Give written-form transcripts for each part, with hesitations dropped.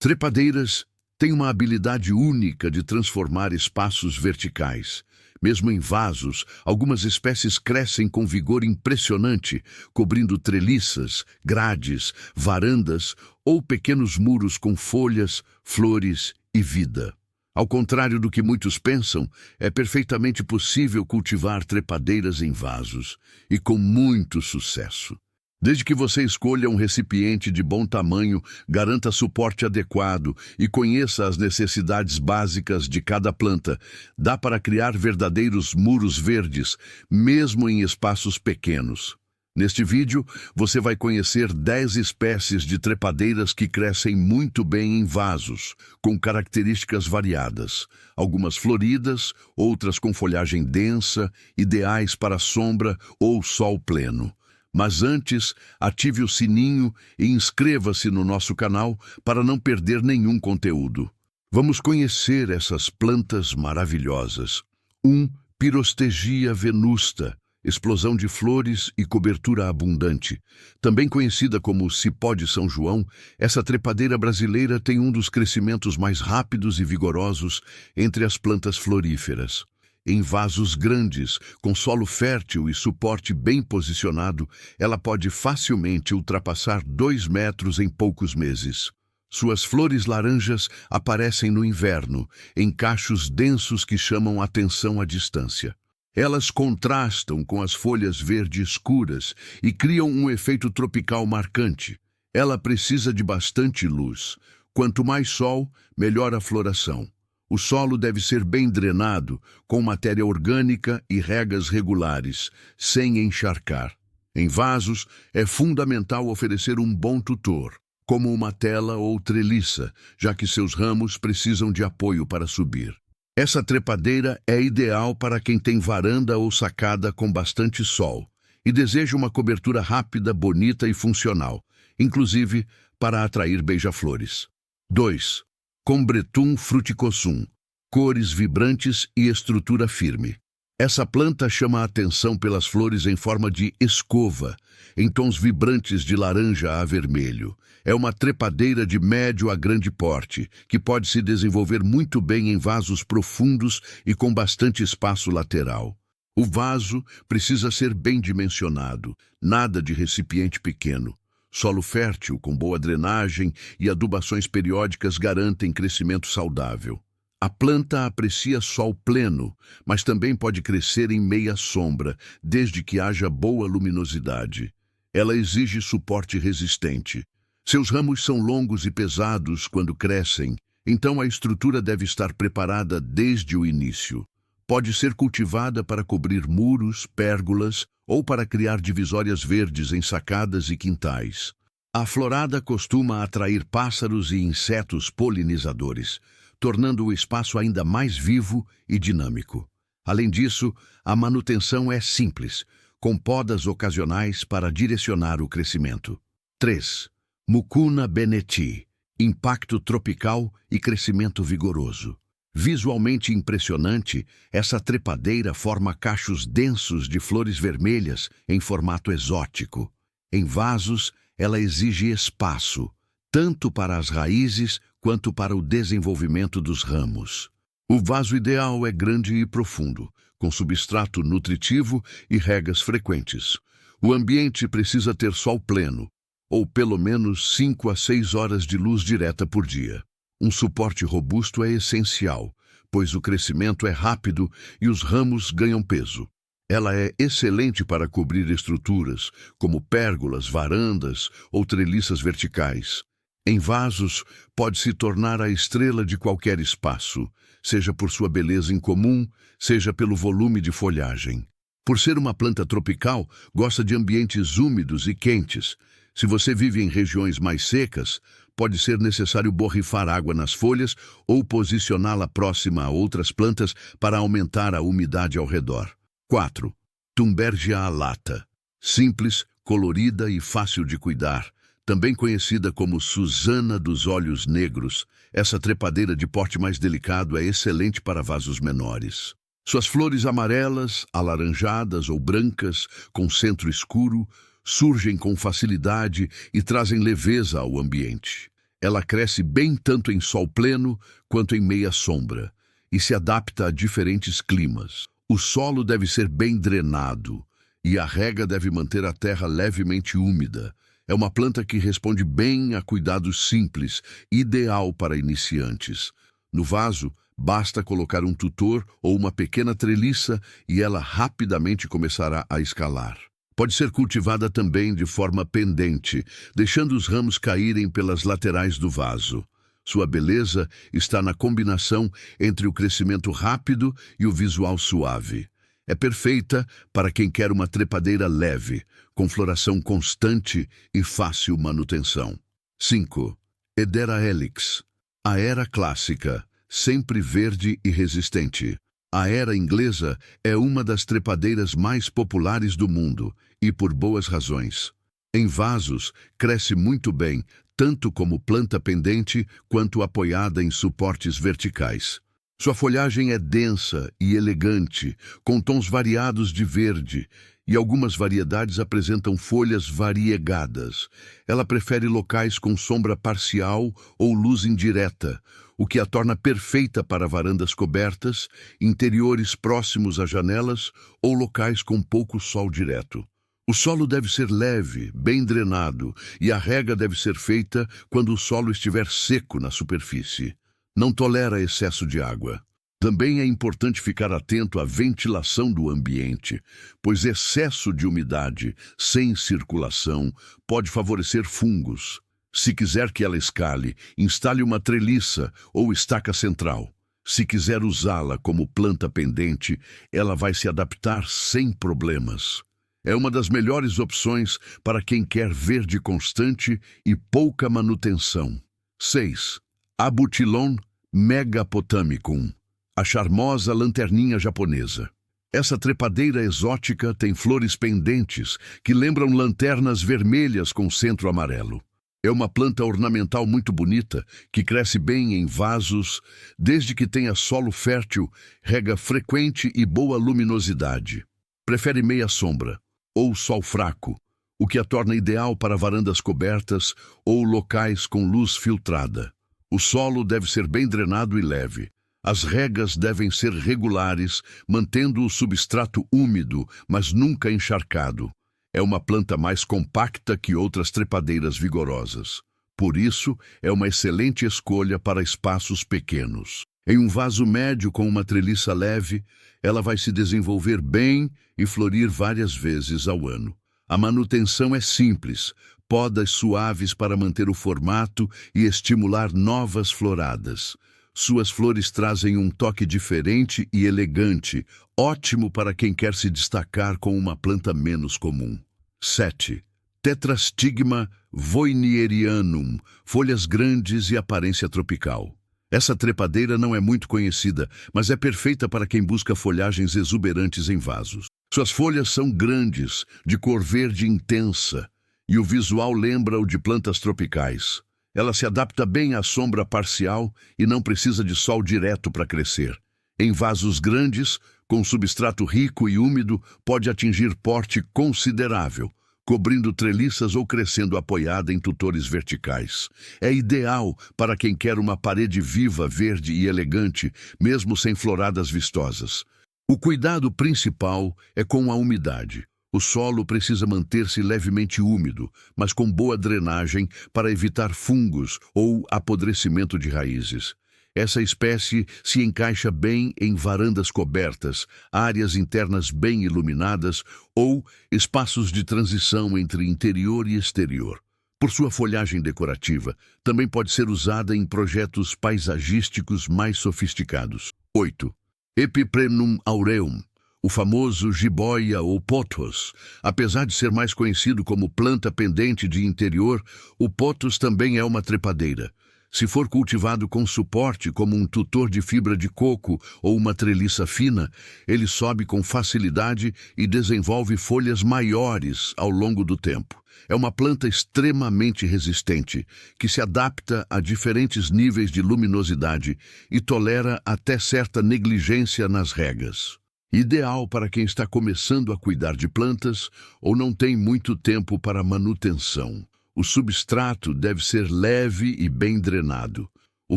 Trepadeiras têm uma habilidade única de transformar espaços verticais. Mesmo em vasos, algumas espécies crescem com vigor impressionante, cobrindo treliças, grades, varandas ou pequenos muros com folhas, flores e vida. Ao contrário do que muitos pensam, é perfeitamente possível cultivar trepadeiras em vasos, e com muito sucesso. Desde que você escolha um recipiente de bom tamanho, garanta suporte adequado e conheça as necessidades básicas de cada planta, dá para criar verdadeiros muros verdes, mesmo em espaços pequenos. Neste vídeo, você vai conhecer 10 espécies de trepadeiras que crescem muito bem em vasos, com características variadas. Algumas floridas, outras com folhagem densa, ideais para sombra ou sol pleno. Mas antes, ative o sininho e inscreva-se no nosso canal para não perder nenhum conteúdo. Vamos conhecer essas plantas maravilhosas. 1. Pirostegia venusta, explosão de flores e cobertura abundante. Também conhecida como cipó de São João, essa trepadeira brasileira tem um dos crescimentos mais rápidos e vigorosos entre as plantas floríferas. Em vasos grandes, com solo fértil e suporte bem posicionado, ela pode facilmente ultrapassar 2 metros em poucos meses. Suas flores laranjas aparecem no inverno, em cachos densos que chamam atenção à distância. Elas contrastam com as folhas verde escuras e criam um efeito tropical marcante. Ela precisa de bastante luz. Quanto mais sol, melhor a floração. O solo deve ser bem drenado, com matéria orgânica e regas regulares, sem encharcar. Em vasos, é fundamental oferecer um bom tutor, como uma tela ou treliça, já que seus ramos precisam de apoio para subir. Essa trepadeira é ideal para quem tem varanda ou sacada com bastante sol e deseja uma cobertura rápida, bonita e funcional, inclusive para atrair beija-flores. 2. Combretum fruticosun, cores vibrantes e estrutura firme. Essa planta chama a atenção pelas flores em forma de escova, em tons vibrantes de laranja a vermelho. É uma trepadeira de médio a grande porte, que pode se desenvolver muito bem em vasos profundos e com bastante espaço lateral. O vaso precisa ser bem dimensionado, nada de recipiente pequeno. Solo fértil, com boa drenagem e adubações periódicas garantem crescimento saudável. A planta aprecia sol pleno, mas também pode crescer em meia sombra, desde que haja boa luminosidade. Ela exige suporte resistente. Seus ramos são longos e pesados quando crescem, então a estrutura deve estar preparada desde o início. Pode ser cultivada para cobrir muros, pérgolas ou para criar divisórias verdes em sacadas e quintais. A florada costuma atrair pássaros e insetos polinizadores, tornando o espaço ainda mais vivo e dinâmico. Além disso, a manutenção é simples, com podas ocasionais para direcionar o crescimento. 3. Mucuna beneti, impacto tropical e crescimento vigoroso. Visualmente impressionante, essa trepadeira forma cachos densos de flores vermelhas em formato exótico. Em vasos, ela exige espaço, tanto para as raízes quanto para o desenvolvimento dos ramos. O vaso ideal é grande e profundo, com substrato nutritivo e regas frequentes. O ambiente precisa ter sol pleno, ou pelo menos 5 a 6 horas de luz direta por dia. Um suporte robusto é essencial, pois o crescimento é rápido e os ramos ganham peso. Ela é excelente para cobrir estruturas, como pérgolas, varandas ou treliças verticais. Em vasos, pode se tornar a estrela de qualquer espaço, seja por sua beleza incomum, seja pelo volume de folhagem. Por ser uma planta tropical, gosta de ambientes úmidos e quentes. Se você vive em regiões mais secas, pode ser necessário borrifar água nas folhas ou posicioná-la próxima a outras plantas para aumentar a umidade ao redor. 4. Thunbergia alata. Simples, colorida e fácil de cuidar. Também conhecida como Susana dos Olhos Negros, essa trepadeira de porte mais delicado é excelente para vasos menores. Suas flores amarelas, alaranjadas ou brancas, com centro escuro, surgem com facilidade e trazem leveza ao ambiente. Ela cresce bem tanto em sol pleno quanto em meia sombra e se adapta a diferentes climas. O solo deve ser bem drenado e a rega deve manter a terra levemente úmida. É uma planta que responde bem a cuidados simples, ideal para iniciantes. No vaso, basta colocar um tutor ou uma pequena treliça e ela rapidamente começará a escalar. Pode ser cultivada também de forma pendente, deixando os ramos caírem pelas laterais do vaso. Sua beleza está na combinação entre o crescimento rápido e o visual suave. É perfeita para quem quer uma trepadeira leve, com floração constante e fácil manutenção. 5. Hedera helix. A era clássica, sempre verde e resistente. A era inglesa é uma das trepadeiras mais populares do mundo, e por boas razões. Em vasos, cresce muito bem, tanto como planta pendente quanto apoiada em suportes verticais. Sua folhagem é densa e elegante, com tons variados de verde, e algumas variedades apresentam folhas variegadas. Ela prefere locais com sombra parcial ou luz indireta, o que a torna perfeita para varandas cobertas, interiores próximos a janelas ou locais com pouco sol direto. O solo deve ser leve, bem drenado, e a rega deve ser feita quando o solo estiver seco na superfície. Não tolera excesso de água. Também é importante ficar atento à ventilação do ambiente, pois excesso de umidade, sem circulação, pode favorecer fungos. Se quiser que ela escale, instale uma treliça ou estaca central. Se quiser usá-la como planta pendente, ela vai se adaptar sem problemas. É uma das melhores opções para quem quer verde constante e pouca manutenção. 6. Abutilon megapotamicum, a charmosa lanterninha japonesa. Essa trepadeira exótica tem flores pendentes que lembram lanternas vermelhas com centro amarelo. É uma planta ornamental muito bonita, que cresce bem em vasos, desde que tenha solo fértil, rega frequente e boa luminosidade. Prefere meia sombra ou sol fraco, o que a torna ideal para varandas cobertas ou locais com luz filtrada. O solo deve ser bem drenado e leve. As regas devem ser regulares, mantendo o substrato úmido, mas nunca encharcado. É uma planta mais compacta que outras trepadeiras vigorosas. Por isso, é uma excelente escolha para espaços pequenos. Em um vaso médio com uma treliça leve, ela vai se desenvolver bem e florir várias vezes ao ano. A manutenção é simples, podas suaves para manter o formato e estimular novas floradas. Suas flores trazem um toque diferente e elegante, ótimo para quem quer se destacar com uma planta menos comum. 7. Tetrastigma voinierianum, folhas grandes e aparência tropical. Essa trepadeira não é muito conhecida, mas é perfeita para quem busca folhagens exuberantes em vasos. Suas folhas são grandes, de cor verde intensa, e o visual lembra o de plantas tropicais. Ela se adapta bem à sombra parcial e não precisa de sol direto para crescer. Em vasos grandes, com substrato rico e úmido, pode atingir porte considerável, cobrindo treliças ou crescendo apoiada em tutores verticais. É ideal para quem quer uma parede viva, verde e elegante, mesmo sem floradas vistosas. O cuidado principal é com a umidade. O solo precisa manter-se levemente úmido, mas com boa drenagem para evitar fungos ou apodrecimento de raízes. Essa espécie se encaixa bem em varandas cobertas, áreas internas bem iluminadas ou espaços de transição entre interior e exterior. Por sua folhagem decorativa, também pode ser usada em projetos paisagísticos mais sofisticados. 8. Epiprenum aureum, o famoso jiboia ou pothos. Apesar de ser mais conhecido como planta pendente de interior, o pothos também é uma trepadeira. Se for cultivado com suporte, como um tutor de fibra de coco ou uma treliça fina, ele sobe com facilidade e desenvolve folhas maiores ao longo do tempo. É uma planta extremamente resistente, que se adapta a diferentes níveis de luminosidade e tolera até certa negligência nas regas. Ideal para quem está começando a cuidar de plantas ou não tem muito tempo para manutenção. O substrato deve ser leve e bem drenado. O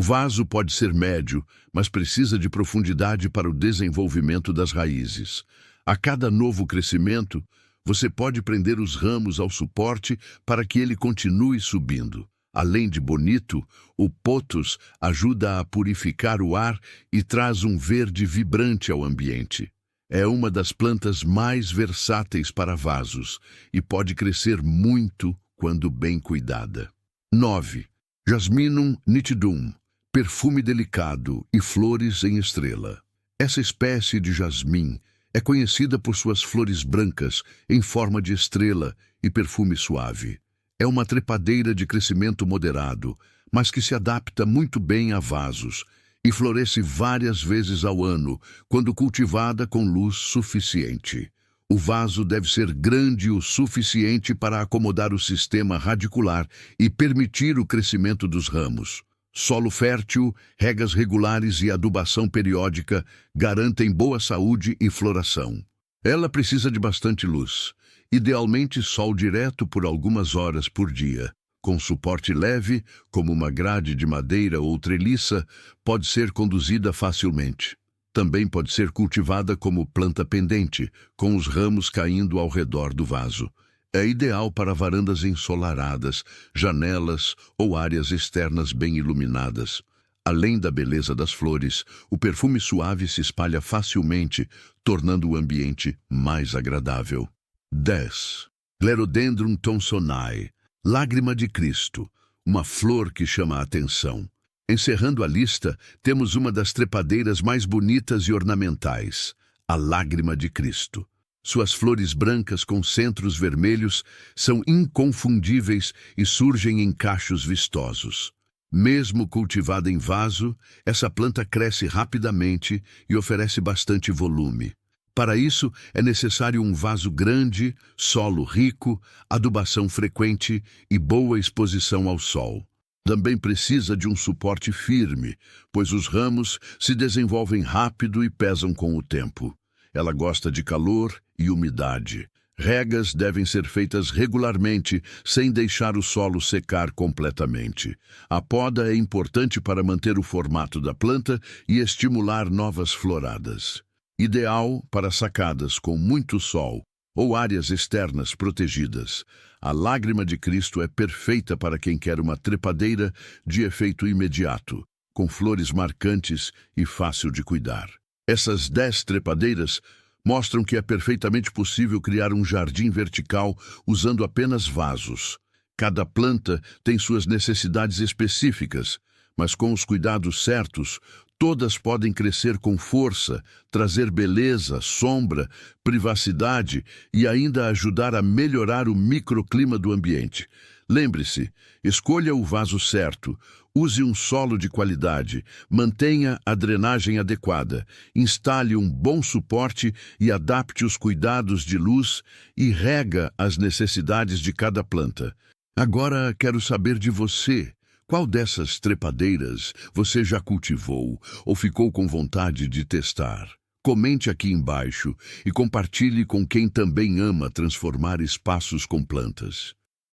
vaso pode ser médio, mas precisa de profundidade para o desenvolvimento das raízes. A cada novo crescimento, você pode prender os ramos ao suporte para que ele continue subindo. Além de bonito, o pothos ajuda a purificar o ar e traz um verde vibrante ao ambiente. É uma das plantas mais versáteis para vasos e pode crescer muito quando bem cuidada. 9. Jasminum nitidum. Perfume delicado e flores em estrela. Essa espécie de jasmim é conhecida por suas flores brancas em forma de estrela e perfume suave. É uma trepadeira de crescimento moderado, mas que se adapta muito bem a vasos e floresce várias vezes ao ano, quando cultivada com luz suficiente. O vaso deve ser grande o suficiente para acomodar o sistema radicular e permitir o crescimento dos ramos. Solo fértil, regas regulares e adubação periódica garantem boa saúde e floração. Ela precisa de bastante luz, idealmente sol direto por algumas horas por dia. Com suporte leve, como uma grade de madeira ou treliça, pode ser conduzida facilmente. Também pode ser cultivada como planta pendente, com os ramos caindo ao redor do vaso. É ideal para varandas ensolaradas, janelas ou áreas externas bem iluminadas. Além da beleza das flores, o perfume suave se espalha facilmente, tornando o ambiente mais agradável. 10. Clerodendron thomsonii, lágrima de Cristo, uma flor que chama a atenção. Encerrando a lista, temos uma das trepadeiras mais bonitas e ornamentais, a lágrima de Cristo. Suas flores brancas com centros vermelhos são inconfundíveis e surgem em cachos vistosos. Mesmo cultivada em vaso, essa planta cresce rapidamente e oferece bastante volume. Para isso, é necessário um vaso grande, solo rico, adubação frequente e boa exposição ao sol. Também precisa de um suporte firme, pois os ramos se desenvolvem rápido e pesam com o tempo. Ela gosta de calor e umidade. Regas devem ser feitas regularmente, sem deixar o solo secar completamente. A poda é importante para manter o formato da planta e estimular novas floradas. Ideal para sacadas com muito sol ou áreas externas protegidas. A lágrima de Cristo é perfeita para quem quer uma trepadeira de efeito imediato, com flores marcantes e fácil de cuidar. Essas 10 trepadeiras mostram que é perfeitamente possível criar um jardim vertical usando apenas vasos. Cada planta tem suas necessidades específicas, mas com os cuidados certos, todas podem crescer com força, trazer beleza, sombra, privacidade e ainda ajudar a melhorar o microclima do ambiente. Lembre-se, escolha o vaso certo, use um solo de qualidade, mantenha a drenagem adequada, instale um bom suporte e adapte os cuidados de luz e rega as necessidades de cada planta. Agora quero saber de você. Qual dessas trepadeiras você já cultivou ou ficou com vontade de testar? Comente aqui embaixo e compartilhe com quem também ama transformar espaços com plantas.